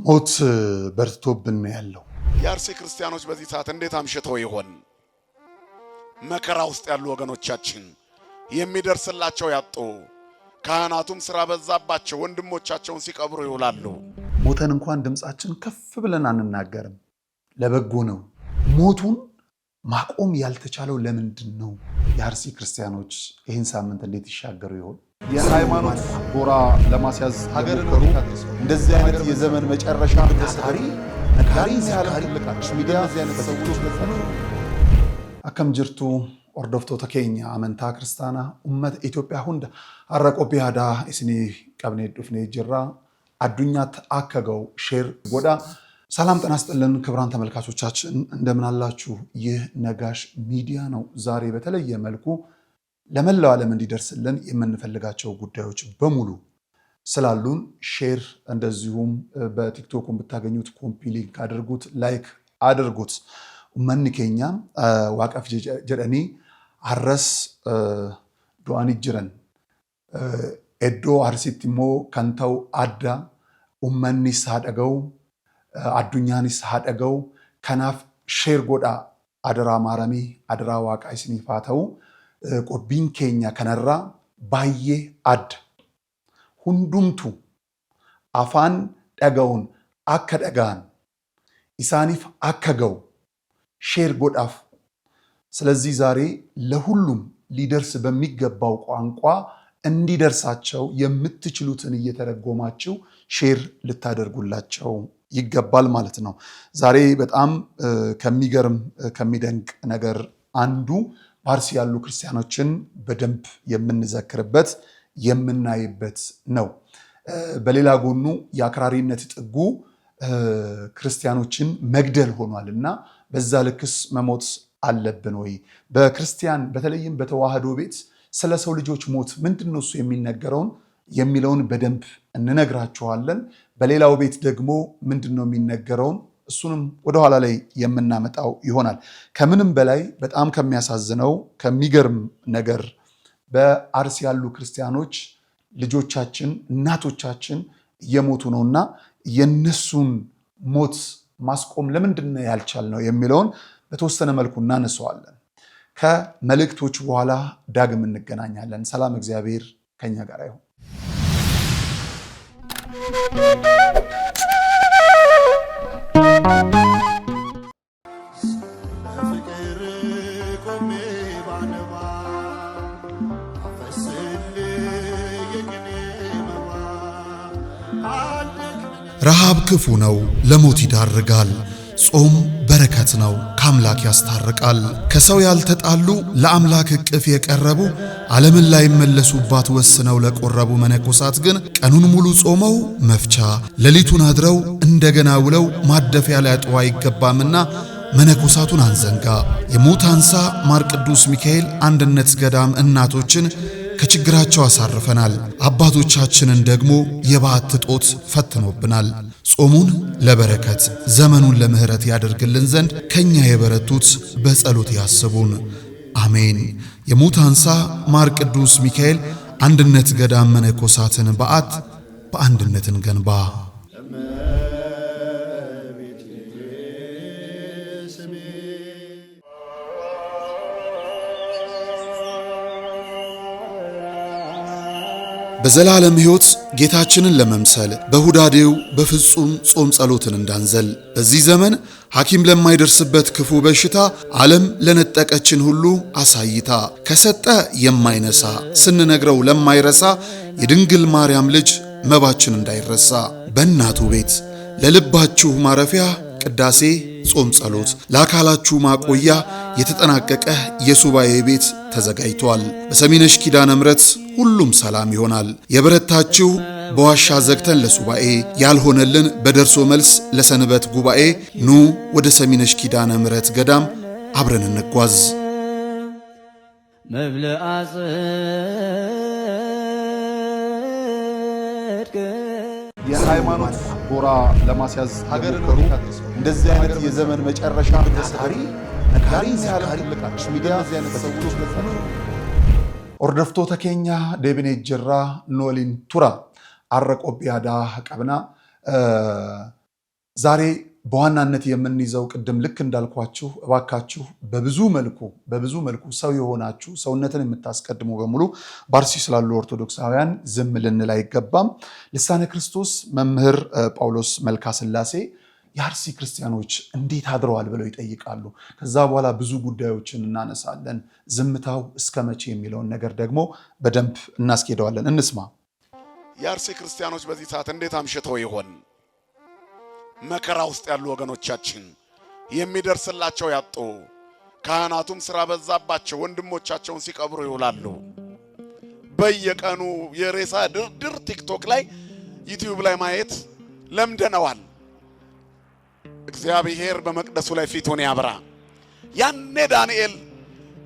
ሞት በርቶብን ያለው የአርሲ ክርስቲያኖች በዚህ ሰዓት እንዴት አምሽተው ይሆን? መከራ ውስጥ ያሉ ወገኖቻችን የሚደርስላቸው ያጡ፣ ካህናቱም ስራ በዛባቸው ወንድሞቻቸውን ሲቀብሩ ይውላሉ። ሞተን እንኳን ድምጻችን ከፍ ብለን አንናገርም። ለበጎ ነው። ሞቱን ማቆም ያልተቻለው ለምንድን ነው? የአርሲ ክርስቲያኖች ይህን ሳምንት እንዴት ይሻገሩ ይሆን? የሃይማኖት ጎራ ለማስያዝ ሀገር ነው። እንደዚህ አይነት የዘመን መጨረሻ ታሪ ሚዲያ እዚህ አይነት ሰዎች ገጻቸው አከም ጅርቱ ኦርዶፍቶታ ኬኛ አመንታ ክርስቲያና ኡመት ኢትዮጵያ ሁንዳ አረቆ ቢያዳ እስኒ ቀብኔ ዱፍኔ ጅራ አዱኛት አከገው ሼር ጎዳ። ሰላም ጤና ይስጥልን ክቡራን ተመልካቾቻችን እንደምን አላችሁ? ይህ ነጋሽ ሚዲያ ነው። ዛሬ በተለየ መልኩ ለመላው ዓለም እንዲደርስልን የምንፈልጋቸው ጉዳዮች በሙሉ ስላሉን ሼር፣ እንደዚሁም በቲክቶክም ብታገኙት ኮፒ ሊንክ አድርጉት፣ ላይክ አድርጉት። ኡመኒ ኬኛ ዋቀፍ ጀደኒ አረስ ዱአኒ ጅረን ኤዶ አርሲቲሞ ከንተው አዳ ኡመኒስ ሃደገው አዱኛኒስ ሃደገው ከናፍ ሼር ጎዳ አደራ ማረሚ አደራ ዋቃ ይስኒፋተው ቆቢን ኬኛ ከነራ ባዬ አድ ሁንዱምቱ አፋን ደጋውን አከደጋን ኢሳኒፍ አከገው ሼር ጎዳፍ። ስለዚህ ዛሬ ለሁሉም ሊደርስ በሚገባው ቋንቋ እንዲደርሳቸው የምትችሉትን እየተረጎማችሁ ሼር ልታደርጉላቸው ይገባል ማለት ነው። ዛሬ በጣም ከሚገርም ከሚደንቅ ነገር አንዱ በአርሲ ያሉ ክርስቲያኖችን በደንብ የምንዘክርበት የምናይበት ነው። በሌላ ጎኑ የአክራሪነት ጥጉ ክርስቲያኖችን መግደል ሆኗል እና በዛ ልክስ መሞት አለብን ወይ? በክርስቲያን በተለይም በተዋህዶ ቤት ስለ ሰው ልጆች ሞት ምንድነው እሱ የሚነገረውን የሚለውን በደንብ እንነግራችኋለን። በሌላው ቤት ደግሞ ምንድነው የሚነገረውን እሱንም ወደኋላ ላይ የምናመጣው ይሆናል። ከምንም በላይ በጣም ከሚያሳዝነው ከሚገርም ነገር በአርሲ ያሉ ክርስቲያኖች ልጆቻችን እናቶቻችን እየሞቱ ነውና የነሱን ሞት ማስቆም ለምንድነው ያልቻልነው የሚለውን በተወሰነ መልኩ እናነሳዋለን። ከመልእክቶቹ በኋላ ዳግም እንገናኛለን። ሰላም እግዚአብሔር ከኛ ጋር ይሁን። ረሃብ ክፉ ነው፣ ለሞት ይዳርጋል። ጾም በረከት ነው፣ ከአምላክ ያስታርቃል። ከሰው ያልተጣሉ ለአምላክ እቅፍ የቀረቡ ዓለምን ላይ መለሱባት ወስነው ለቆረቡ መነኮሳት ግን ቀኑን ሙሉ ጾመው መፍቻ ሌሊቱን አድረው እንደገና ውለው ማደፊያ ሊያጡ አይገባምና መነኮሳቱን አንዘንጋ። የሙታንሳ ማር ቅዱስ ሚካኤል አንድነት ገዳም እናቶችን ከችግራቸው አሳርፈናል። አባቶቻችንን ደግሞ የበዓት ጦት ፈትኖብናል። ጾሙን ለበረከት ዘመኑን ለምህረት ያደርግልን ዘንድ ከኛ የበረቱት በጸሎት ያስቡን። አሜን። የሙታንሳ ማር ቅዱስ ሚካኤል አንድነት ገዳም መነኮሳትን በዓት በአንድነትን ገንባ። በዘላለም ሕይወት ጌታችንን ለመምሰል በሁዳዴው በፍጹም ጾም ጸሎትን እንዳንዘል። በዚህ ዘመን ሐኪም ለማይደርስበት ክፉ በሽታ ዓለም ለነጠቀችን ሁሉ አሳይታ ከሰጠ የማይነሳ ስንነግረው ለማይረሳ የድንግል ማርያም ልጅ መባችን እንዳይረሳ በእናቱ ቤት ለልባችሁ ማረፊያ ቅዳሴ ጾም ጸሎት ለአካላችሁ ማቆያ የተጠናቀቀ የሱባኤ ቤት ተዘጋጅቷል። በሰሚነሽ ኪዳነ ምሕረት ሁሉም ሰላም ይሆናል። የበረታችሁ በዋሻ ዘግተን ለሱባኤ ያልሆነልን በደርሶ መልስ ለሰንበት ጉባኤ ኑ ወደ ሰሚነሽ ኪዳነ ምሕረት ገዳም አብረን እንጓዝ። መብልዐ ጽድቅ የሃይማኖት ጎራ ለማስያዝ ሀገር ነው። እንደዚህ አይነት የዘመን መጨረሻ ታሪ ሚዲያ እዚህ አይነት ሰዎች ገጻቸው ኦርዶፍቶታ ኬኛ ዴብኔ ጅራ ኖሊን ቱራ አረቆ ቢያዳ ቀብና ዛሬ በዋናነት የምንይዘው ቅድም ልክ እንዳልኳችሁ እባካችሁ በብዙ መልኩ ሰው የሆናችሁ ሰውነትን የምታስቀድሙ በሙሉ በአርሲ ስላሉ ኦርቶዶክሳውያን ዝም ልንል አይገባም። ልሳነ ክርስቶስ መምህር ጳውሎስ መልካ ስላሴ የአርሲ ክርስቲያኖች እንዴት አድረዋል ብለው ይጠይቃሉ። ከዛ በኋላ ብዙ ጉዳዮችን እናነሳለን። ዝምታው እስከ መቼ የሚለውን ነገር ደግሞ በደንብ እናስኬደዋለን። እንስማ። የአርሲ ክርስቲያኖች በዚህ ሰዓት እንዴት አምሽተው ይሆን? መከራ ውስጥ ያሉ ወገኖቻችን የሚደርስላቸው ያጡ፣ ካህናቱም ስራ በዛባቸው ወንድሞቻቸውን ሲቀብሩ ይውላሉ። በየቀኑ የሬሳ ድርድር ቲክቶክ ላይ ዩቲዩብ ላይ ማየት ለምደነዋል። እግዚአብሔር በመቅደሱ ላይ ፊቱን ያብራ። ያኔ ዳንኤል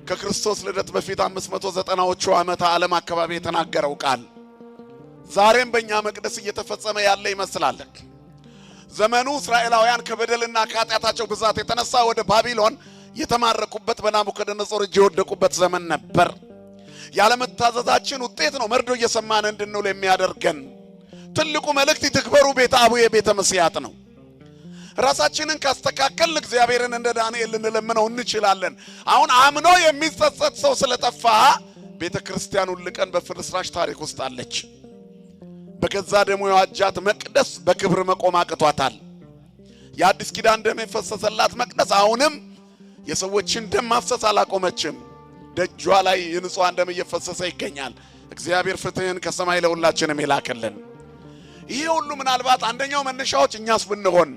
ከክርስቶስ ልደት በፊት 590ዎቹ ዓመተ ዓለም አካባቢ የተናገረው ቃል ዛሬም በእኛ መቅደስ እየተፈጸመ ያለ ይመስላል። ዘመኑ እስራኤላውያን ከበደልና ከኃጢአታቸው ብዛት የተነሳ ወደ ባቢሎን የተማረኩበት በናቡከደነጾር እጅ የወደቁበት ዘመን ነበር። ያለመታዘዛችን ውጤት ነው መርዶ እየሰማን እንድንውል የሚያደርገን። ትልቁ መልእክት ይትክበሩ ቤተ አቡየ ቤተ መስያት ነው። ራሳችንን ካስተካከልን እግዚአብሔርን እንደ ዳንኤል ልንለምነው እንችላለን። አሁን አምኖ የሚጸጸት ሰው ስለጠፋ ቤተ ክርስቲያኑን ልቀን በፍርስራሽ ታሪክ ውስጥ አለች። በገዛ ደሙ የዋጃት መቅደስ በክብር መቆም አቅቷታል። የአዲስ ኪዳን ደም የፈሰሰላት መቅደስ አሁንም የሰዎችን ደም ማፍሰስ አላቆመችም። ደጇ ላይ የንጹሃን ደም እየፈሰሰ ይገኛል። እግዚአብሔር ፍትህን ከሰማይ ለሁላችንም ይላክልን። ይሄ ሁሉ ምናልባት አንደኛው መነሻዎች እኛስ ብንሆን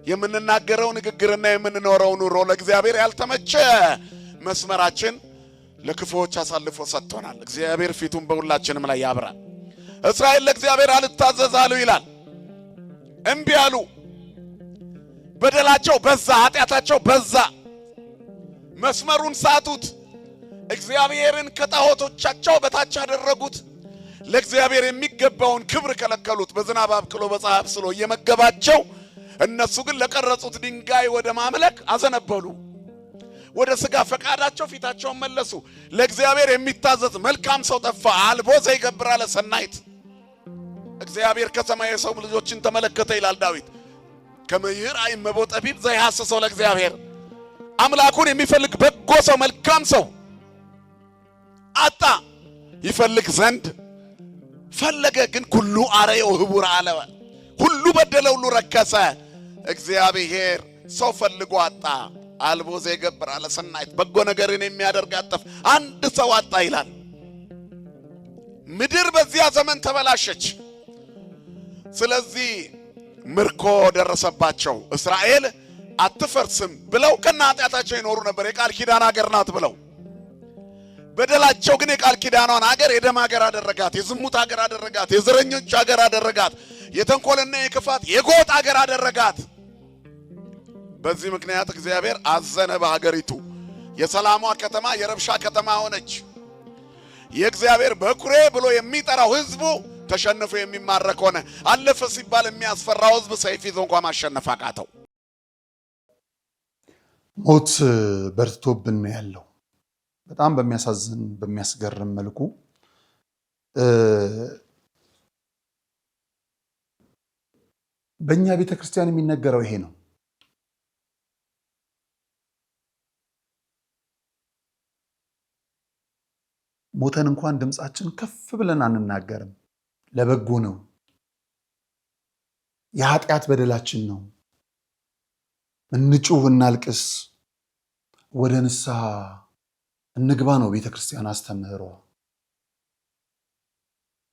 የምንናገረው ንግግርና የምንኖረው ኑሮ ለእግዚአብሔር ያልተመቸ መስመራችን ለክፉዎች አሳልፎ ሰጥቶናል። እግዚአብሔር ፊቱን በሁላችንም ላይ ያብራል። እስራኤል ለእግዚአብሔር አልታዘዛሉ ይላል። እምቢ አሉ። በደላቸው በዛ፣ ኃጢአታቸው በዛ። መስመሩን ሳቱት። እግዚአብሔርን ከጣዖቶቻቸው በታች አደረጉት። ለእግዚአብሔር የሚገባውን ክብር ከለከሉት። በዝናብ አብቅሎ በፀሐይ አብስሎ እየመገባቸው እነሱ ግን ለቀረጹት ድንጋይ ወደ ማምለክ አዘነበሉ። ወደ ሥጋ ፈቃዳቸው ፊታቸውን መለሱ። ለእግዚአብሔር የሚታዘዝ መልካም ሰው ጠፋ። አልቦ ዘይገብር አለ ሰናይት። እግዚአብሔር ከሰማይ የሰው ልጆችን ተመለከተ ይላል ዳዊት። ከመይር አይመቦ ጠቢብ ዘይሐሰሰው ለእግዚአብሔር። አምላኩን የሚፈልግ በጎ ሰው መልካም ሰው አጣ። ይፈልግ ዘንድ ፈለገ፣ ግን ኩሉ አረየው ህቡር አለ። ሁሉ በደለ፣ ሁሉ ረከሰ። እግዚአብሔር ሰው ፈልጎ አጣ። አልቦ ዘይገብር አለ ሰናይት። በጎ ነገርን የሚያደርግ አጠፍ፣ አንድ ሰው አጣ ይላል። ምድር በዚያ ዘመን ተበላሸች። ስለዚህ ምርኮ ደረሰባቸው። እስራኤል አትፈርስም ብለው ከነ ኃጢአታቸው ይኖሩ ነበር። የቃል ኪዳን ሀገር ናት ብለው በደላቸው ግን የቃል ኪዳኗን ሀገር የደም ሀገር አደረጋት፣ የዝሙት ሀገር አደረጋት፣ የዘረኞች ሀገር አደረጋት፣ የተንኮልና የክፋት የጎጥ ሀገር አደረጋት። በዚህ ምክንያት እግዚአብሔር አዘነ በሀገሪቱ። የሰላሟ ከተማ የረብሻ ከተማ ሆነች። የእግዚአብሔር በኩሬ ብሎ የሚጠራው ህዝቡ ተሸንፎ የሚማረክ ሆነ። አለፈ ሲባል የሚያስፈራው ህዝብ ሰይፍ ይዞ እንኳን ማሸነፍ አቃተው። ሞት በርቶብን ያለው በጣም በሚያሳዝን በሚያስገርም መልኩ በእኛ ቤተክርስቲያን የሚነገረው ይሄ ነው። ሞተን እንኳን ድምፃችን ከፍ ብለን አንናገርም። ለበጎ ነው። የኃጢአት በደላችን ነው። እንጩህ፣ እናልቅስ፣ ወደ ንስሐ እንግባ ነው ቤተክርስቲያን አስተምህሯ።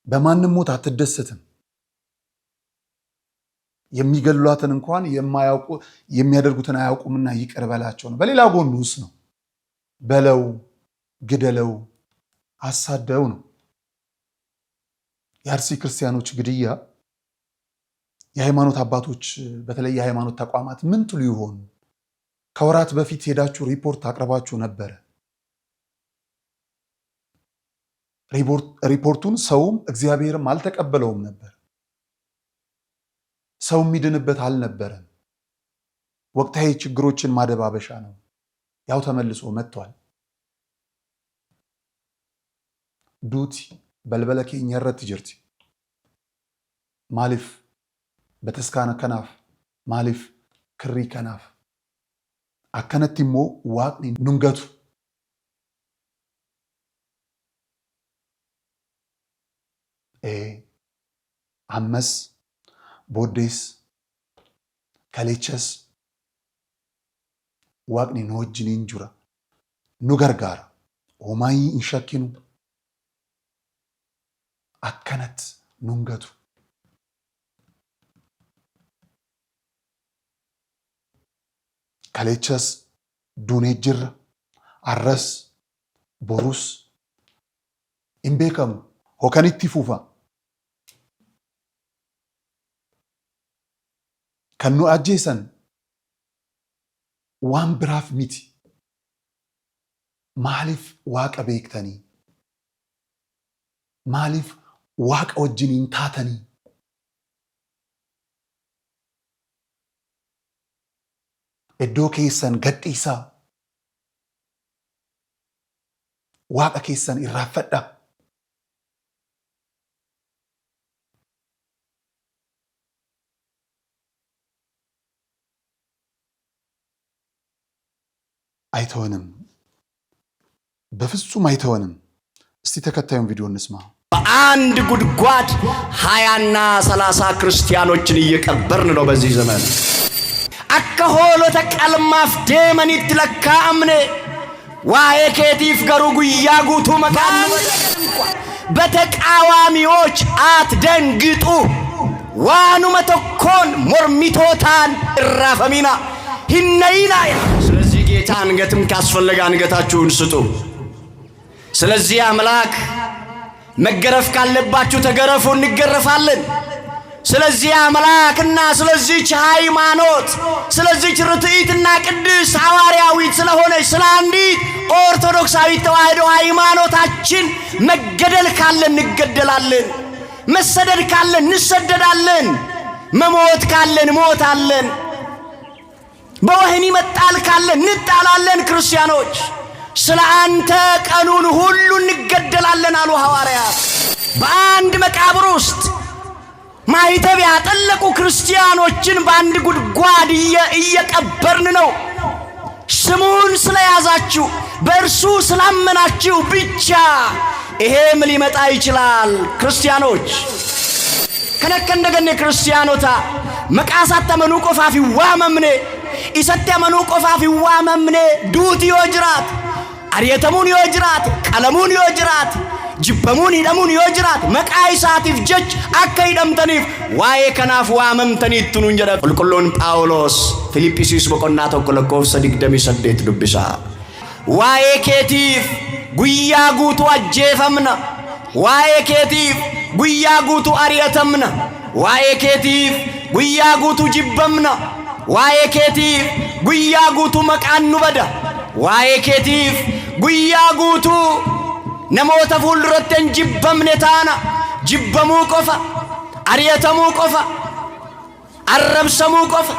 በማንም ሞት አትደሰትም። የሚገድሏትን እንኳን የማያውቁ የሚያደርጉትን አያውቁምና ይቅር በላቸው ነው። በሌላ ጎኑስ ነው በለው፣ ግደለው፣ አሳደው ነው። የአርሲ ክርስቲያኖች ግድያ የሃይማኖት አባቶች በተለይ የሃይማኖት ተቋማት ምን ትሉ ይሆን? ከወራት በፊት ሄዳችሁ ሪፖርት አቅርባችሁ ነበረ። ሪፖርቱን ሰውም እግዚአብሔርም አልተቀበለውም ነበር። ሰው የሚድንበት አልነበረም። ወቅታዊ ችግሮችን ማደባበሻ ነው። ያው ተመልሶ መጥቷል። ዱቲ በልበለኬ ኘረት ጅርቲ ማሊፍ በተስካነ ከናፍ ማሊፍ ክሪ ከናፍ አከነቲሞ ዋቅኒ ኑንገቱ አመስ ቦዴስ ከሌቸስ ዋቅኒ ኖጅኒ እንጁራ ኑገርጋራ ኦማይ እንሸኪኑ አከነት ኑንገቱ ከሌቸስ ዱኔጅር አረስ ቦሩስ ኢምቤከሙ ሆከኒቲ ፉፋ ከኑ አጄሰን ዋን ብራፍ ሚቲ ማሊፍ ዋቀ ቤክተኒ ማሊፍ ዋቀ ወጅኒን ታተኒ እዶ ኬሰን ገጢሳ ዋቀ ኬሰን ይራፈዳ አይተወንም በፍጹም አይተወንም። እስቲ ተከታዩን ቪዲዮ እንስማ። በአንድ ጉድጓድ 20 እና 30 ክርስቲያኖችን እየቀበርን ነው በዚህ ዘመን። አከሆሎ ተቀልማፍ ደመኒት ለካ አምኔ ዋዬ ኬቲፍ ገሩ ጉያ ጉቱ መቃን በተቃዋሚዎች አትደንግጡ ዋኑ መተኮን ሞርሚቶታን ራፈሚና ሂነይና ስለዚህ ጌታ አንገትም ካስፈለገ አንገታችሁን ስጡ። ስለዚህ አምላክ መገረፍ ካለባችሁ ተገረፉ እንገረፋለን። ስለዚህ አምላክና ስለዚህ ሃይማኖት ስለዚህ ርትዕትና ቅድስት ሐዋርያዊት ስለሆነች ስለ አንዲት ኦርቶዶክሳዊት ተዋሕዶ ሃይማኖታችን መገደል ካለ እንገደላለን፣ መሰደድ ካለ እንሰደዳለን፣ መሞት ካለ እንሞታለን፣ በወህኒ መጣል ካለ እንጣላለን። ክርስቲያኖች ስለ አንተ ቀኑን ሁሉ እንገደላለን አሉ ሐዋርያት። በአንድ መቃብር ውስጥ ማይተብ ያጠለቁ ክርስቲያኖችን በአንድ ጉድጓድ እየቀበርን ነው። ስሙን ስለያዛችሁ በእርሱ ስላመናችሁ ብቻ ይሄም ሊመጣ ይችላል። ክርስቲያኖች ከነከንደገነ ክርስቲያኖታ መቃሳት ተመኑ ቆፋፊ ዋመምኔ ኢሰት ተመኑ ቆፋፊ ዋመምኔ ዱት ይወጅራት አሪየተሙን ይወጅራት ቀለሙን ይወጅራት ጅበሙን ሂደሙን ይወጅራት መቃይሳቲፍ ጀች አከይደምተኒፍ ዋዬ ከናፍ ዋመምተኒ ትኑን ጀደ ቁልቁሎን ጳውሎስ ፊልጵስዩስ በቆና ተቆለቆፍ ሰዲግደሚ ሰዴት ዱብሳ ዋዬ ኬቲፍ ጉያ ጉቱ አጄፈምና ዋዬ ኬቲፍ ጉያ ጉቱ አሪየተምና ዋዬ ኬቲፍ ጉያ ጉቱ ጅበምና ዋዬ ኬቲፍ ጉያ ጉቱ መቃኑ በዳ ዋዬ ኬቲፍ ጉያ ጉቱ ነሞተ ፉልዱረተን ጅበምኔ ታና ጅበሙ ቆፋ አሪየተሙ ቆፋ አረብሰሙ ቆፋ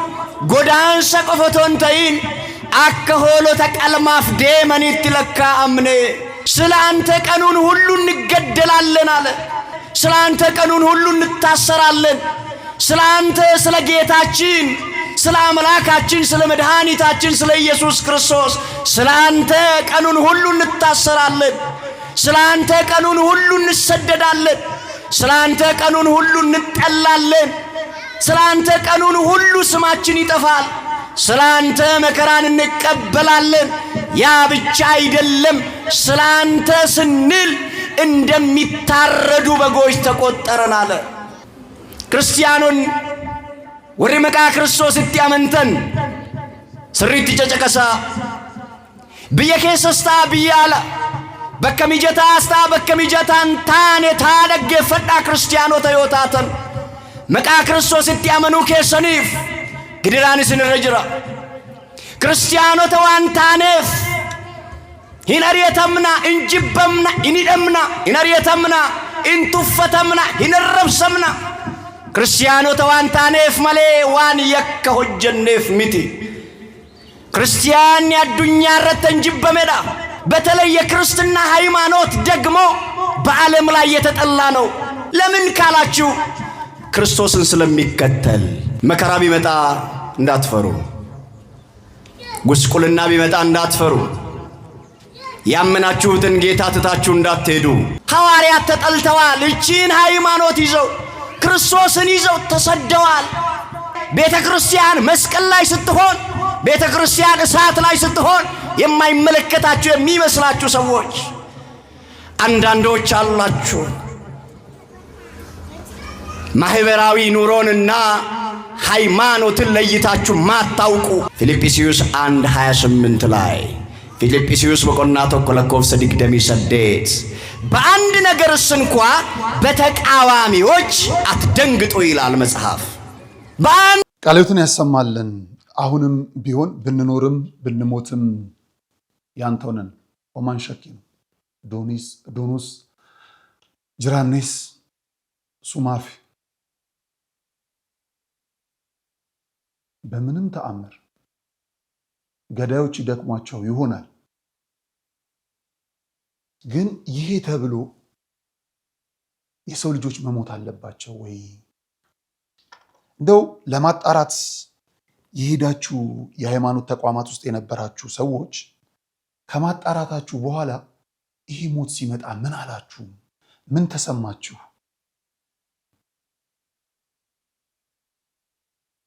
ጎዳንሰ ቆፋ ቶንተይን አከ ሆሎተ ቀልማፍ ደመኒት ለካ አምኔ ስለ አንተ ቀኑን ሁሉ እንገደላለን አለ። ስለ አንተ ቀኑን ሁሉ እንታሰራለን። ስለ አንተ ስለ ጌታችን ስለ አምላካችን ስለ መድኃኒታችን ስለ ኢየሱስ ክርስቶስ ስለ አንተ ቀኑን ሁሉ እንታሰራለን። ስለ አንተ ቀኑን ሁሉ እንሰደዳለን። ስለ አንተ ቀኑን ሁሉ እንጠላለን። ስለ አንተ ቀኑን ሁሉ ስማችን ይጠፋል። ስለ አንተ መከራን እንቀበላለን። ያ ብቻ አይደለም፣ ስለ አንተ ስንል እንደሚታረዱ በጎች ተቆጠረን አለ። ክርስቲያኑን ወደ መቃ ክርስቶስ እትያመንተን ስሪት ጨጨቀሳ በየከሰስታ በያላ በከሚጀታስታ በከሚጀታን ታኔ ታደገ ፈዳ ክርስቲያኖ ተዮታተን መቃ ክርስቶስ እትያመኑ ከሰኒፍ ግድራንስን ረጅራ ክርስቲያኖ ተዋንታኔፍ ሂነሪየተምና እንጅበምና ኢኒደምና ሂነሪየተምና እንቱፈተምና ሂነረብሰምና ክርስቲያኖ ተዋንታኔፍ መሌ ዋን የከ ሆጀኔፍ ሚቲ ክርስቲያን ያዱኛ ረተን ጅበሜዳ በተለይ የክርስትና ሃይማኖት ደግሞ በዓለም ላይ የተጠላ ነው። ለምን ካላችሁ ክርስቶስን ስለሚከተል መከራ ቢመጣ እንዳትፈሩ፣ ጉስቁልና ቢመጣ እንዳትፈሩ፣ ያመናችሁትን ጌታ ትታችሁ እንዳትሄዱ። ሐዋርያት ተጠልተዋል። እቺን ሃይማኖት ይዘው ክርስቶስን ይዘው ተሰደዋል። ቤተ ክርስቲያን መስቀል ላይ ስትሆን፣ ቤተ ክርስቲያን እሳት ላይ ስትሆን የማይመለከታችሁ የሚመስላችሁ ሰዎች አንዳንዶች አላችሁ። ማህበራዊ ኑሮንና ሃይማኖትን ለይታችሁ ማታውቁ። ፊልጵስዩስ 1:28 ላይ ፊልጵስዩስ በቆና ተኮለኮፍ ሰዲቅደሚ ሰዴት በአንድ ነገርስ እንኳ በተቃዋሚዎች አትደንግጡ ይላል መጽሐፍ። ቃልዮትን ያሰማልን። አሁንም ቢሆን ብንኖርም ብንሞትም ያንተው ነን። ኦማን ሸኪም ዶኑስ ጅራኔስ ሱማፊ በምንም ተአምር ገዳዮች ይደክሟቸው ይሆናል፣ ግን ይሄ ተብሎ የሰው ልጆች መሞት አለባቸው ወይ? እንደው ለማጣራት የሄዳችሁ የሃይማኖት ተቋማት ውስጥ የነበራችሁ ሰዎች ከማጣራታችሁ በኋላ ይሄ ሞት ሲመጣ ምን አላችሁ? ምን ተሰማችሁ?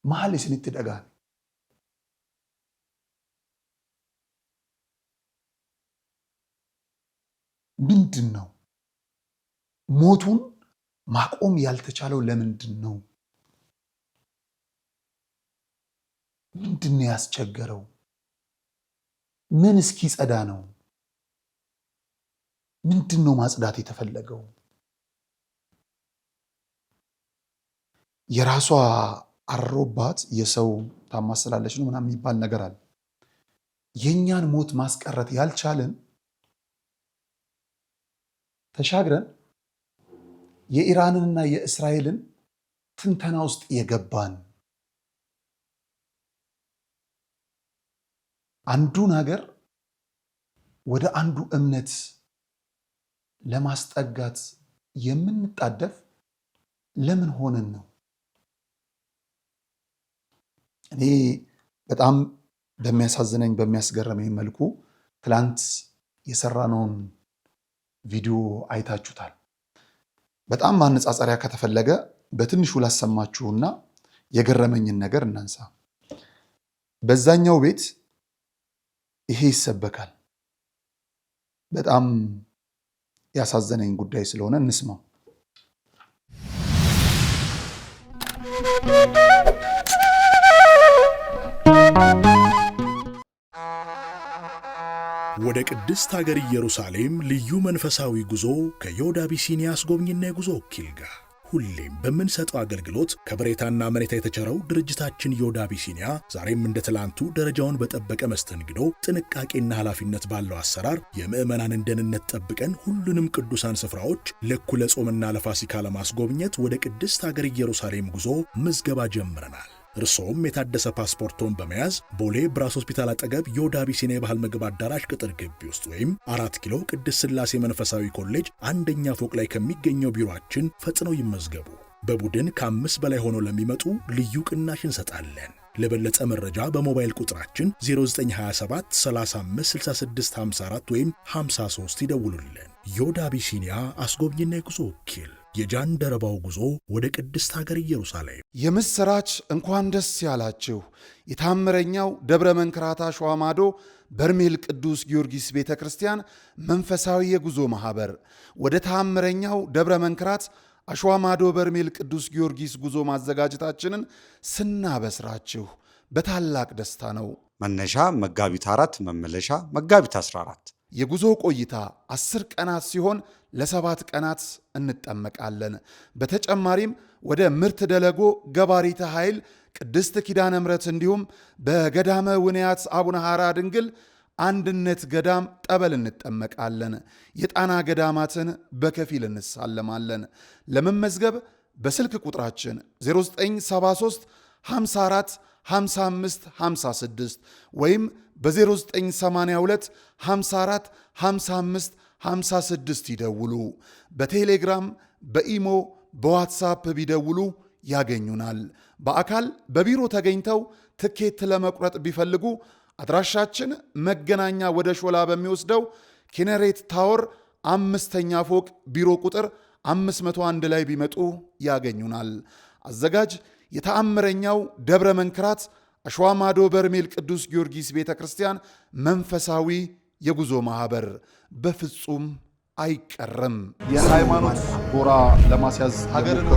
መሀል የስንት ደጋን ምንድን ነው? ሞቱን ማቆም ያልተቻለው ለምንድን ነው? ምንድን ነው ያስቸገረው? ምን እስኪ ጸዳ ነው? ምንድን ነው ማጽዳት የተፈለገው? የራሷ አሮባት የሰው ታማስላለች ነው ምናምን የሚባል ነገር አለ። የኛን ሞት ማስቀረት ያልቻለን ተሻግረን የኢራንንና የእስራኤልን ትንተና ውስጥ የገባን አንዱን ሀገር ወደ አንዱ እምነት ለማስጠጋት የምንጣደፍ ለምን ሆነን ነው? እኔ በጣም በሚያሳዝነኝ በሚያስገርመኝ መልኩ ትላንት የሰራነውን ቪዲዮ አይታችሁታል። በጣም ማነጻጸሪያ ከተፈለገ በትንሹ ላሰማችሁና የገረመኝን ነገር እናንሳ። በዛኛው ቤት ይሄ ይሰበካል። በጣም ያሳዘነኝ ጉዳይ ስለሆነ እንስማው። ወደ ቅድስት ሀገር ኢየሩሳሌም ልዩ መንፈሳዊ ጉዞ ከዮድ አቢሲኒያ አስጎብኝና የጉዞ ወኪል ጋር ሁሌም በምንሰጠው አገልግሎት ከበሬታና መሬታ የተቸረው ድርጅታችን ዮድ አቢሲኒያ ዛሬም እንደ ትላንቱ ደረጃውን በጠበቀ መስተንግዶ፣ ጥንቃቄና ኃላፊነት ባለው አሰራር የምዕመናንን ደህንነት ጠብቀን ሁሉንም ቅዱሳን ስፍራዎች ለእኩለ ጾምና ለፋሲካ ለማስጎብኘት ወደ ቅድስት ሀገር ኢየሩሳሌም ጉዞ ምዝገባ ጀምረናል። እርሶም የታደሰ ፓስፖርቶን በመያዝ ቦሌ ብራስ ሆስፒታል አጠገብ ዮድ አቢሲኒያ የባህል ምግብ አዳራሽ ቅጥር ግቢ ውስጥ ወይም 4 ኪሎ ቅድስት ሥላሴ መንፈሳዊ ኮሌጅ አንደኛ ፎቅ ላይ ከሚገኘው ቢሮአችን ፈጥነው ይመዝገቡ። በቡድን ከ5 በላይ ሆነው ለሚመጡ ልዩ ቅናሽ እንሰጣለን። ለበለጠ መረጃ በሞባይል ቁጥራችን 0927 35 66 54 ወይም 53 ይደውሉልን። ዮድ አቢሲኒያ አስጎብኝና የጉዞ ወኪል። የጃንደረባው ጉዞ ወደ ቅድስት ሀገር ኢየሩሳሌም። የምስራች! እንኳን ደስ ያላችሁ! የታምረኛው ደብረ መንክራት አሸዋ ማዶ በርሜል ቅዱስ ጊዮርጊስ ቤተ ክርስቲያን መንፈሳዊ የጉዞ ማህበር ወደ ታምረኛው ደብረ መንክራት አሸዋ ማዶ በርሜል ቅዱስ ጊዮርጊስ ጉዞ ማዘጋጀታችንን ስናበስራችሁ በታላቅ ደስታ ነው። መነሻ መጋቢት 4፣ መመለሻ መጋቢት 14። የጉዞ ቆይታ 10 ቀናት ሲሆን ለ7 ቀናት እንጠመቃለን። በተጨማሪም ወደ ምርት ደለጎ ገባሪተ ኃይል ቅድስት ኪዳነ ምሕረት እንዲሁም በገዳመ ውንያት አቡነ ሐራ ድንግል አንድነት ገዳም ጠበል እንጠመቃለን። የጣና ገዳማትን በከፊል እንሳለማለን። ለመመዝገብ በስልክ ቁጥራችን 0973 54 55 56 ወይም በ0982 54 55 56 ይደውሉ። በቴሌግራም በኢሞ በዋትሳፕ ቢደውሉ ያገኙናል። በአካል በቢሮ ተገኝተው ትኬት ለመቁረጥ ቢፈልጉ አድራሻችን መገናኛ ወደ ሾላ በሚወስደው ኪነሬት ታወር 5ኛ ፎቅ ቢሮ ቁጥር 501 ላይ ቢመጡ ያገኙናል። አዘጋጅ የተአምረኛው ደብረ መንክራት አሸዋ ማዶ በርሜል ቅዱስ ጊዮርጊስ ቤተ ክርስቲያን መንፈሳዊ የጉዞ ማህበር። በፍጹም አይቀርም። የሃይማኖት ጎራ ለማስያዝ ሀገርን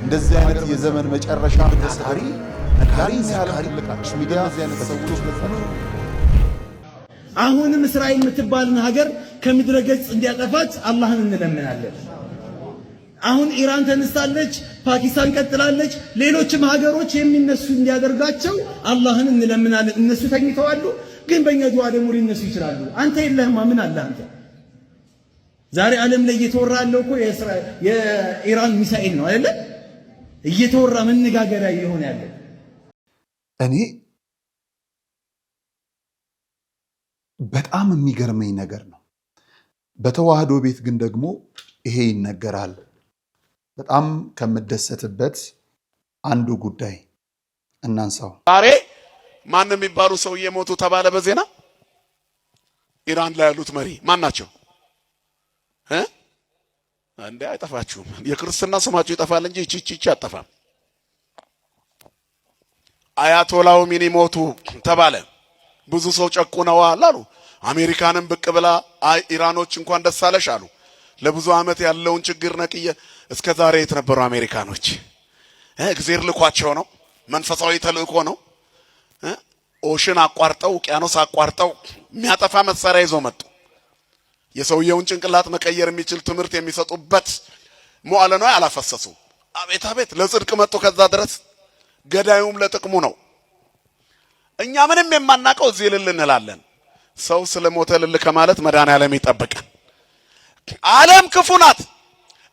እንደዚህ አይነት የዘመን መጨረሻ ታሪ ሚዲያ አሁንም እስራኤል የምትባልን ሀገር ከምድረ ገጽ እንዲያጠፋት አላህን እንለምናለን። አሁን ኢራን ተነስታለች፣ ፓኪስታን ቀጥላለች፣ ሌሎችም ሀገሮች የሚነሱ እንዲያደርጋቸው አላህን እንለምናለን። እነሱ ተኝተዋሉ፣ ግን በእኛ ዱዓ ደግሞ ሊነሱ ይችላሉ። አንተ የለህማ ምን አለ አንተ? ዛሬ ዓለም ላይ እየተወራ ያለው እኮ የኢራን ሚሳኤል ነው አይደለ? እየተወራ መነጋገሪያ እየሆነ ያለው። እኔ በጣም የሚገርመኝ ነገር ነው። በተዋህዶ ቤት ግን ደግሞ ይሄ ይነገራል። በጣም ከምደሰትበት አንዱ ጉዳይ እናንሳው። ዛሬ ማን የሚባሉ ሰው እየሞቱ ተባለ በዜና። ኢራን ላይ ያሉት መሪ ማን ናቸው? እንዴ አይጠፋችሁም። የክርስትና ስማችሁ ይጠፋል እንጂ ቺቺቺ አጠፋም። አያቶላው ሚኒ ሞቱ ተባለ። ብዙ ሰው ጨቁነዋል አሉ። አሜሪካንም ብቅ ብላ ኢራኖች እንኳን ደስ አለሽ አሉ። ለብዙ ዓመት ያለውን ችግር ነቅየ እስከ ዛሬ የተነበሩ አሜሪካኖች እግዚአብሔር ልኳቸው ነው። መንፈሳዊ ተልእኮ ነው። ኦሽን አቋርጠው ውቅያኖስ አቋርጠው የሚያጠፋ መሳሪያ ይዘው መጡ። የሰውየውን ጭንቅላት መቀየር የሚችል ትምህርት የሚሰጡበት መዋዕለ ንዋይ አላፈሰሱ። አቤት አቤት ለጽድቅ መጡ። ከዛ ድረስ ገዳዩም ለጥቅሙ ነው። እኛ ምንም የማናቀው እዚህ ልል እንላለን። ሰው ስለሞተ ልል ከማለት መድኃኔዓለም ይጠብቀን። ዓለም ክፉ ናት።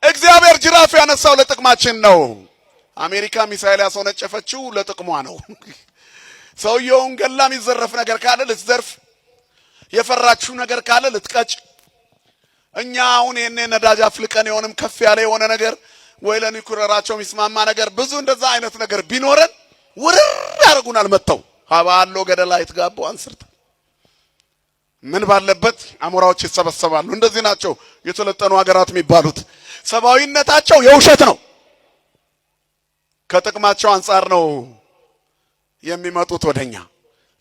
እግዚአብሔር ጅራፍ ያነሳው ለጥቅማችን ነው። አሜሪካ ሚሳኤል ያስወነጨፈችው ለጥቅሟ ነው። ሰውየውን ገላ የሚዘረፍ ነገር ካለ ልትዘርፍ፣ የፈራችው ነገር ካለ ልትቀጭ። እኛ አሁን የኔ ነዳጅ አፍልቀን የሆነም ከፍ ያለ የሆነ ነገር ወይ ለኒኩለራቸው የሚስማማ ነገር ብዙ እንደዛ አይነት ነገር ቢኖረን ውርር ያደርጉናል። መተው ሀባሎ ገደላ ይትጋቡ አንስርት ምን ባለበት አሞራዎች ይሰበሰባሉ። እንደዚህ ናቸው የተለጠኑ ሀገራት የሚባሉት። ሰብአዊነታቸው የውሸት ነው። ከጥቅማቸው አንፃር ነው የሚመጡት ወደኛ።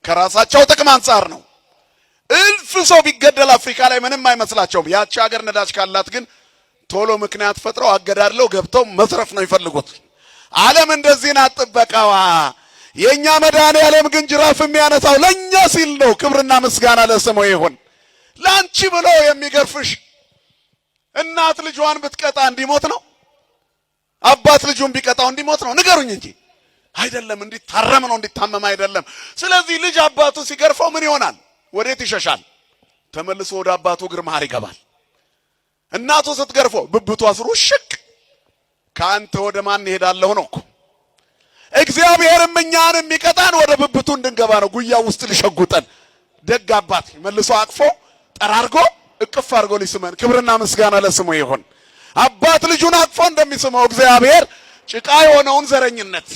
ከራሳቸው ጥቅም አንፃር ነው። እልፍ ሰው ቢገደል አፍሪካ ላይ ምንም አይመስላቸውም። ያቺ ሀገር ነዳጅ ካላት ግን ቶሎ ምክንያት ፈጥረው አገዳድለው ገብተው መስረፍ ነው ይፈልጉት። ዓለም እንደዚህ ናት ጥበቃዋ። የኛ መድኃኔዓለም ግን ጅራፍ የሚያነሳው ለኛ ሲል ነው። ክብርና ምስጋና ለስሙ ይሁን። ላንቺ ብሎ የሚገርፍሽ እናት ልጇን ብትቀጣ እንዲሞት ነው? አባት ልጁን ቢቀጣው እንዲሞት ነው? ንገሩኝ እንጂ አይደለም። እንዲታረም ነው፣ እንዲታመም አይደለም። ስለዚህ ልጅ አባቱ ሲገርፈው ምን ይሆናል? ወዴት ይሸሻል? ተመልሶ ወደ አባቱ እግር መሃል ይገባል። እናቱ ስትገርፈው ብብቱ አስሩ ሽክ ካንተ ወደ ማን ይሄዳለሁ ነው እኮ። እግዚአብሔርም እኛን የሚቀጣን ወደ ብብቱ እንድንገባ ነው፣ ጉያ ውስጥ ሊሸጉጠን። ደግ አባት መልሶ አቅፎ ጠራርጎ እቅፍ አድርጎ ሊስመን። ክብርና ምስጋና ለስሙ ይሁን። አባት ልጁን አቅፎ እንደሚስመው እግዚአብሔር ጭቃ የሆነውን ዘረኝነት፣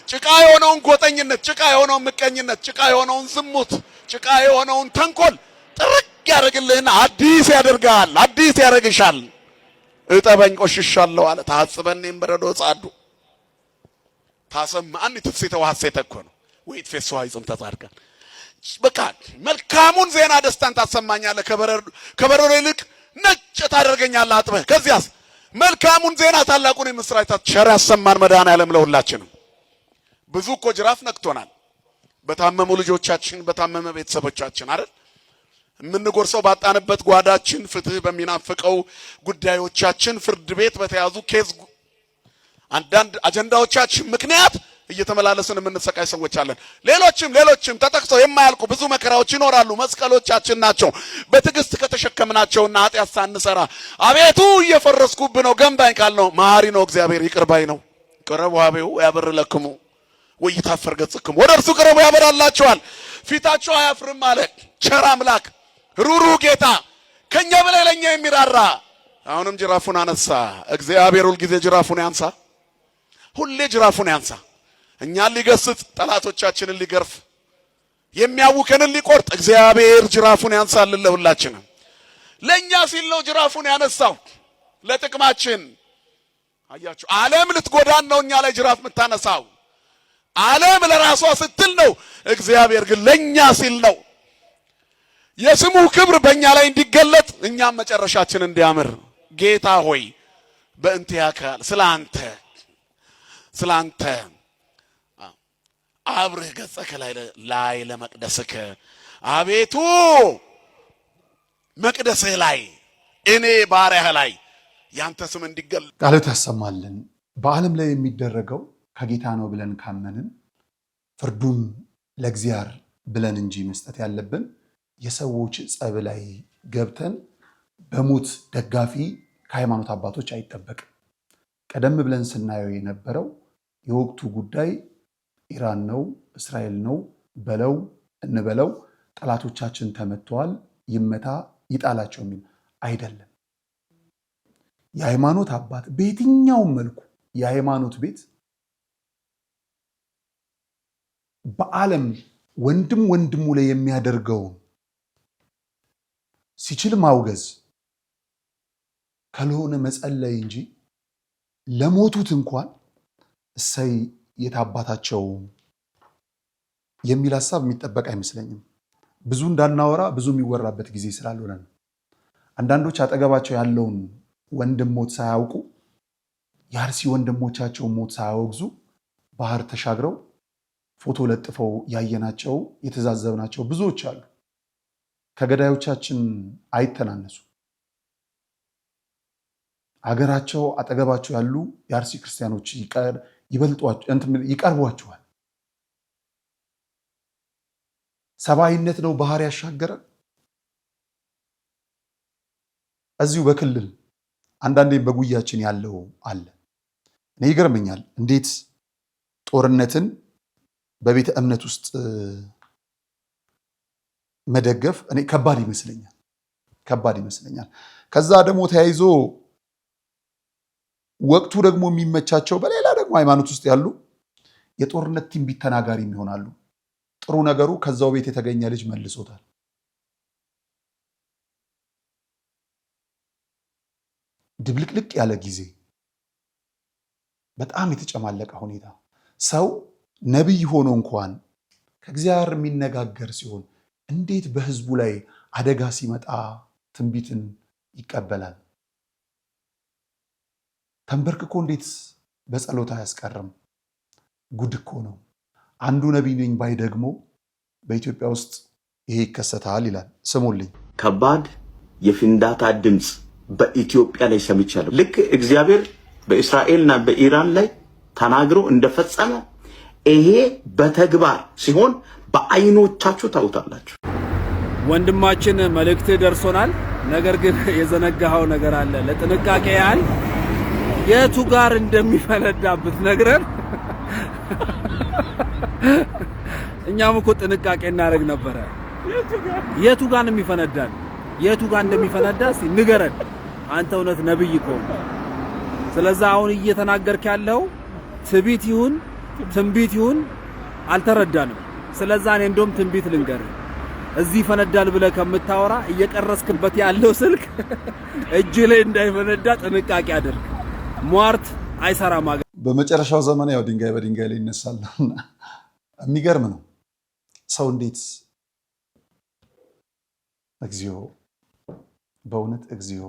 ጭቃ የሆነውን ጎጠኝነት፣ ጭቃ የሆነውን ምቀኝነት፣ ጭቃ የሆነውን ዝሙት፣ ጭቃ የሆነውን ተንኮል ጥርቅ ያደርግልህና አዲስ ያደርጋል፣ አዲስ ያደርግሻል። እጠበኝ ቆሽሻለሁ አለ። ታጽበኔም በረዶ ጻዱ ታሰማኒ ትፍሲተ ወሐሴተ እኮ ነው። ወይት ፈሶ አይጽም ተጻድቃን። በቃ መልካሙን ዜና ደስታን ታሰማኛለህ። ከበረዶ ይልቅ ነጭ ታደርገኛለህ አጥበህ። ከዚያስ መልካሙን ዜና ታላቁን የምስራች ቸር ያሰማን መድኃኔዓለም ለሁላችንም። ብዙ እኮ ጅራፍ ነክቶናል። በታመሙ ልጆቻችን፣ በታመመ ቤተሰቦቻችን አይደል የምንጎርሰው ባጣንበት ጓዳችን፣ ፍትህ በሚናፍቀው ጉዳዮቻችን፣ ፍርድ ቤት በተያዙ ኬዝ አንዳንድ አጀንዳዎቻችን ምክንያት እየተመላለስን የምንሰቃይ ሰዎች አለን። ሌሎችም ተጠቅሰው የማያልቁ ብዙ መከራዎች ይኖራሉ። መስቀሎቻችን ናቸው። በትዕግስት ከተሸከምናቸውና ኃጢአት ሳንሰራ አቤቱ እየፈረስኩብህ ነው ገንባኝ ካልነው መሐሪ ነው እግዚአብሔር፣ ይቅር ባይ ነው። ቅረቡ አቤው ያበር ለክሙ ወይታፈር ገጽክሙ፣ ወደ እርሱ ቅረቡ ያበራላችኋል፣ ፊታችሁ አያፍርም አለ። ቸር አምላክ ሩሩ ጌታ ከኛ በላይ ለኛ የሚራራ። አሁንም ጅራፉን አነሳ እግዚአብሔር። ሁልጊዜ ጅራፉን ያንሳ። ሁሌ ጅራፉን ያንሳ። እኛን ሊገስጽ፣ ጠላቶቻችንን ሊገርፍ፣ የሚያውከንን ሊቆርጥ እግዚአብሔር ጅራፉን ያንሳልን ለሁላችንም። ለኛ ሲል ነው ጅራፉን ያነሳው፣ ለጥቅማችን። አያችሁ፣ ዓለም ልትጎዳን ነው እኛ ላይ ጅራፍ የምታነሳው። ዓለም ለራሷ ስትል ነው፣ እግዚአብሔር ግን ለኛ ሲል ነው። የስሙ ክብር በእኛ ላይ እንዲገለጥ፣ እኛም መጨረሻችን እንዲያምር። ጌታ ሆይ በእንቲአከ ስላንተ አብርህ ገጸከ ላይ ለመቅደስከ፣ አቤቱ መቅደስህ ላይ እኔ ባሪያህ ላይ ያንተ ስም እንዲገለጥ ቃልህ ያሰማልን። በዓለም ላይ የሚደረገው ከጌታ ነው ብለን ካመንን ፍርዱን ለእግዚአብሔር ብለን እንጂ መስጠት ያለብን የሰዎች ጸብ ላይ ገብተን በሞት ደጋፊ ከሃይማኖት አባቶች አይጠበቅም። ቀደም ብለን ስናየው የነበረው የወቅቱ ጉዳይ ኢራን ነው፣ እስራኤል ነው፣ በለው እንበለው፣ ጠላቶቻችን ተመተዋል፣ ይመታ ይጣላቸው የሚል አይደለም። የሃይማኖት አባት በየትኛውም መልኩ የሃይማኖት ቤት በዓለም ወንድም ወንድሙ ላይ የሚያደርገውን ሲችል ማውገዝ ካልሆነ መጸለይ እንጂ ለሞቱት እንኳን እሰይ የታባታቸው የሚል ሐሳብ የሚጠበቅ አይመስለኝም። ብዙ እንዳናወራ ብዙ የሚወራበት ጊዜ ስላልሆነ ነው። አንዳንዶች አጠገባቸው ያለውን ወንድም ሞት ሳያውቁ የአርሲ ወንድሞቻቸው ሞት ሳያወግዙ ባህር ተሻግረው ፎቶ ለጥፈው ያየናቸው የተዛዘብናቸው ብዙዎች አሉ። ከገዳዮቻችን አይተናነሱ። አገራቸው አጠገባቸው ያሉ የአርሲ ክርስቲያኖች ይቀርቧቸዋል። ሰብአዊነት ነው ባህር ያሻገረ። እዚሁ በክልል አንዳንዴ በጉያችን ያለው አለ። እኔ ይገርመኛል እንዴት ጦርነትን በቤተ እምነት ውስጥ መደገፍ እኔ ከባድ ይመስለኛል። ከዛ ደግሞ ተያይዞ ወቅቱ ደግሞ የሚመቻቸው በሌላ ደግሞ ሃይማኖት ውስጥ ያሉ የጦርነት ትንቢት ተናጋሪ ይሆናሉ። ጥሩ ነገሩ ከዛው ቤት የተገኘ ልጅ መልሶታል። ድብልቅልቅ ያለ ጊዜ፣ በጣም የተጨማለቀ ሁኔታ። ሰው ነቢይ ሆኖ እንኳን ከእግዚአብሔር የሚነጋገር ሲሆን እንዴት በህዝቡ ላይ አደጋ ሲመጣ ትንቢትን ይቀበላል? ተንበርክኮ እንዴት በጸሎት አያስቀርም? ጉድ እኮ ነው። አንዱ ነቢይ ነኝ ባይ ደግሞ በኢትዮጵያ ውስጥ ይሄ ይከሰታል ይላል። ስሙልኝ። ከባድ የፍንዳታ ድምፅ በኢትዮጵያ ላይ ሰምቻለሁ። ልክ እግዚአብሔር በእስራኤልና በኢራን ላይ ተናግሮ እንደፈጸመ ይሄ በተግባር ሲሆን በአይኖቻችሁ ታውታላችሁ። ወንድማችን መልእክት ደርሶናል። ነገር ግን የዘነጋኸው ነገር አለ። ለጥንቃቄ ያህል የቱ ጋር እንደሚፈነዳበት ነግረን እኛም እኮ ጥንቃቄ እናደርግ ነበረ። የቱ ጋር እንደሚፈነዳል የቱ ጋር እንደሚፈነዳ ንገረን። አንተ እውነት ነብይ እኮ። ስለዚህ አሁን እየተናገርክ ያለው ትቢት ይሁን ትንቢት ይሁን አልተረዳንም። ስለዚህ እኔ እንደውም ትንቢት ልንገርህ፣ እዚህ ፈነዳል ብለህ ከምታወራ እየቀረስክበት ያለው ስልክ እጅ ላይ እንዳይፈነዳ ጥንቃቄ አድርግ። ሟርት አይሰራም። በመጨረሻው ዘመን ያው ድንጋይ በድንጋይ ላይ ይነሳል። የሚገርም ነው። ሰው እንዴት እግዚኦ፣ በእውነት እግዚኦ።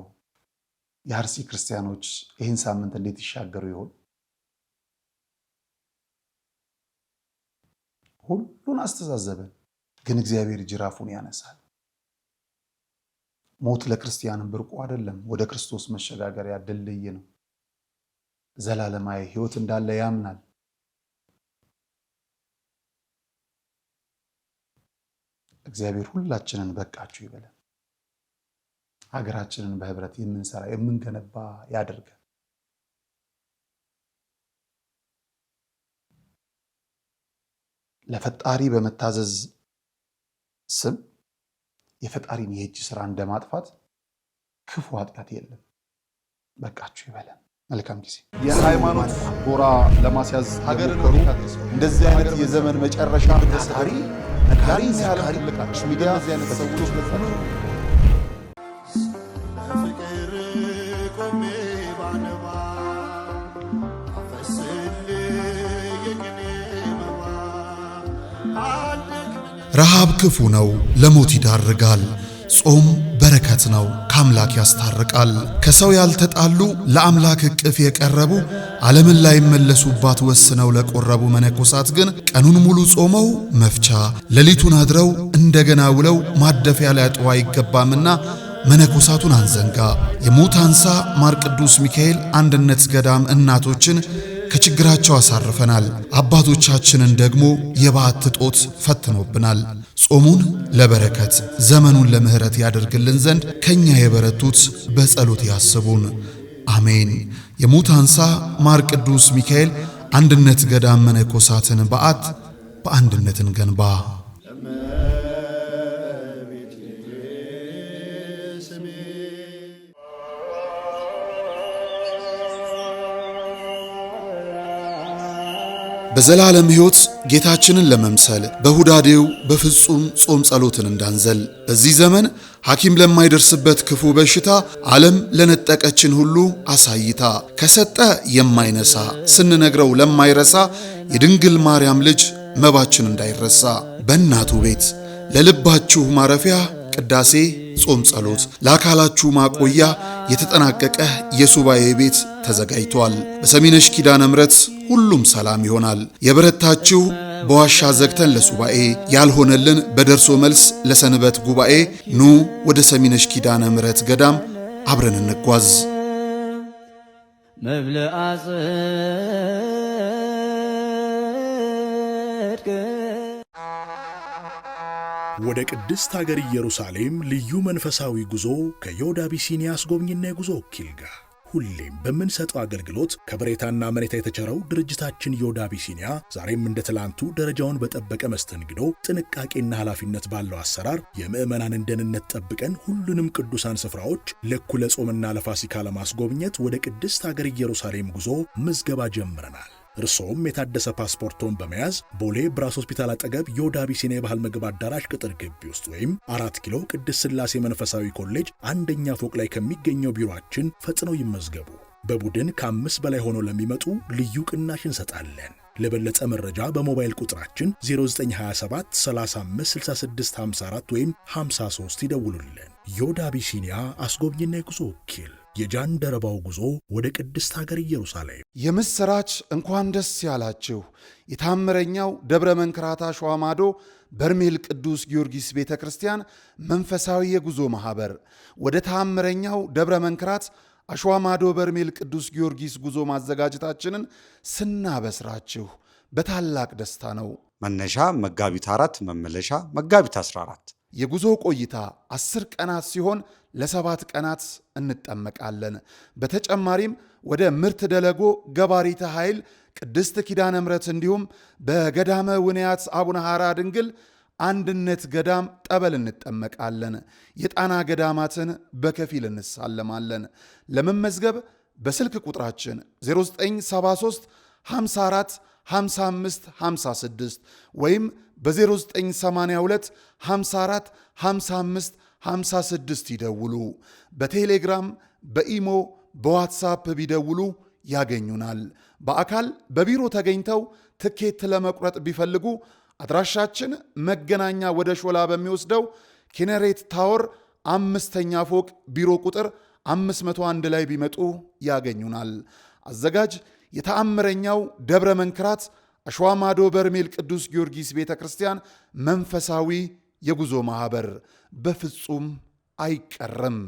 የአርሲ ክርስቲያኖች ይህን ሳምንት እንዴት ይሻገሩ ይሆን? ሁሉን አስተዛዘበን፣ ግን እግዚአብሔር ጅራፉን ያነሳል። ሞት ለክርስቲያንም ብርቁ አይደለም። ወደ ክርስቶስ መሸጋገሪያ ድልድይ ነው። ዘላለማዊ ሕይወት እንዳለ ያምናል። እግዚአብሔር ሁላችንን በቃችሁ ይበለን። ሀገራችንን በህብረት የምንሰራ የምንገነባ ያድርገን። ለፈጣሪ በመታዘዝ ስም የፈጣሪን የእጅ ስራ እንደማጥፋት ክፉ ኃጢአት የለም። በቃችሁ ይበለን። መልካም ጊዜ። የሃይማኖት ጎራ ለማስያዝ ሀገርን እንደዚህ አይነት የዘመን መጨረሻ ታሪ ነጋሪ ያለ ትልቃች ሚዲያ እዚህ አይነት ሰዎች ለታቸው ረሃብ ክፉ ነው፣ ለሞት ይዳርጋል። ጾም በረከት ነው፣ ከአምላክ ያስታርቃል። ከሰው ያልተጣሉ ለአምላክ እቅፍ የቀረቡ ዓለምን ላይ መለሱባት ወስነው ለቆረቡ መነኮሳት ግን ቀኑን ሙሉ ጾመው መፍቻ ሌሊቱን አድረው እንደገና ውለው ማደፊያ ሊያጡ አይገባምና መነኮሳቱን አንዘንጋ። የሞት አንሳ ማር ቅዱስ ሚካኤል አንድነት ገዳም እናቶችን ከችግራቸው አሳርፈናል። አባቶቻችንን ደግሞ የበዓት ጦት ፈትኖብናል። ጾሙን ለበረከት ዘመኑን ለምህረት ያደርግልን ዘንድ ከኛ የበረቱት በጸሎት ያስቡን። አሜን። የሞት አንሳ ማር ቅዱስ ሚካኤል አንድነት ገዳም መነኮሳትን በዓት በአንድነትን ገንባ። በዘላለም ሕይወት ጌታችንን ለመምሰል በሁዳዴው በፍጹም ጾም ጸሎትን እንዳንዘል በዚህ ዘመን ሐኪም ለማይደርስበት ክፉ በሽታ ዓለም ለነጠቀችን ሁሉ አሳይታ ከሰጠ የማይነሳ ስንነግረው ለማይረሳ የድንግል ማርያም ልጅ መባችን እንዳይረሳ በእናቱ ቤት ለልባችሁ ማረፊያ ቅዳሴ ጾም ጸሎት ለአካላችሁ ማቆያ የተጠናቀቀ የሱባኤ ቤት ተዘጋጅቷል። በሰሚነሽ ኪዳነ ምሕረት ሁሉም ሰላም ይሆናል። የበረታችሁ በዋሻ ዘግተን ለሱባኤ ያልሆነልን በደርሶ መልስ ለሰንበት ጉባኤ ኑ ወደ ሰሚነሽ ኪዳነ ምሕረት ገዳም አብረን እንጓዝ። ወደ ቅድስት ሀገር ኢየሩሳሌም ልዩ መንፈሳዊ ጉዞ ከዮድ አቢሲኒያ አስጎብኝና የጉዞ ወኪል ጋር ሁሌም በምንሰጠው አገልግሎት ከበሬታና መሬታ የተቸረው ድርጅታችን ዮድ አቢሲኒያ ዛሬም እንደ ትላንቱ ደረጃውን በጠበቀ መስተንግዶ ጥንቃቄና ኃላፊነት ባለው አሰራር የምዕመናንን ደህንነት ጠብቀን ሁሉንም ቅዱሳን ስፍራዎች ለእኩለ ጾምና ለፋሲካ ለማስጎብኘት ወደ ቅድስት ሀገር ኢየሩሳሌም ጉዞ ምዝገባ ጀምረናል። እርሶም የታደሰ ፓስፖርቶን በመያዝ ቦሌ ብራስ ሆስፒታል አጠገብ ዮድ አቢሲኒያ የባህል ምግብ አዳራሽ ቅጥር ግቢ ውስጥ ወይም 4 ኪሎ ቅድስት ሥላሴ መንፈሳዊ ኮሌጅ አንደኛ ፎቅ ላይ ከሚገኘው ቢሮአችን ፈጥነው ይመዝገቡ። በቡድን ከ5 በላይ ሆነው ለሚመጡ ልዩ ቅናሽ እንሰጣለን። ለበለጠ መረጃ በሞባይል ቁጥራችን 0927 35 66 54 ወይም 53 ይደውሉልን። ዮድ አቢሲኒያ አስጎብኝና የጉዞ ወኪል የጃንደረባው ጉዞ ወደ ቅድስት ሀገር ኢየሩሳሌም። የምስራች እንኳን ደስ ያላችሁ። የታምረኛው ደብረ መንክራት አሸዋ ማዶ በርሜል ቅዱስ ጊዮርጊስ ቤተ ክርስቲያን መንፈሳዊ የጉዞ ማህበር ወደ ታምረኛው ደብረ መንክራት አሸዋ ማዶ በርሜል ቅዱስ ጊዮርጊስ ጉዞ ማዘጋጀታችንን ስናበስራችሁ በታላቅ ደስታ ነው። መነሻ መጋቢት 4 መመለሻ መጋቢት 14። የጉዞ ቆይታ 10 ቀናት ሲሆን ለ7 ቀናት እንጠመቃለን። በተጨማሪም ወደ ምርት ደለጎ ገባሪተ ኃይል ቅድስት ኪዳነ ምሕረት እንዲሁም በገዳመ ውንያት አቡነ ሐራ ድንግል አንድነት ገዳም ጠበል እንጠመቃለን። የጣና ገዳማትን በከፊል እንሳለማለን። ለመመዝገብ በስልክ ቁጥራችን 0973 54 55 56 ወይም በ0982 54 55 56 ይደውሉ። በቴሌግራም በኢሞ በዋትሳፕ ቢደውሉ ያገኙናል። በአካል በቢሮ ተገኝተው ትኬት ለመቁረጥ ቢፈልጉ አድራሻችን መገናኛ ወደ ሾላ በሚወስደው ኪነሬት ታወር 5ኛ ፎቅ ቢሮ ቁጥር 501 ላይ ቢመጡ ያገኙናል። አዘጋጅ የተአምረኛው ደብረ መንክራት አሸዋ ማዶ በርሜል ቅዱስ ጊዮርጊስ ቤተ ክርስቲያን መንፈሳዊ የጉዞ ማህበር። በፍጹም አይቀርም።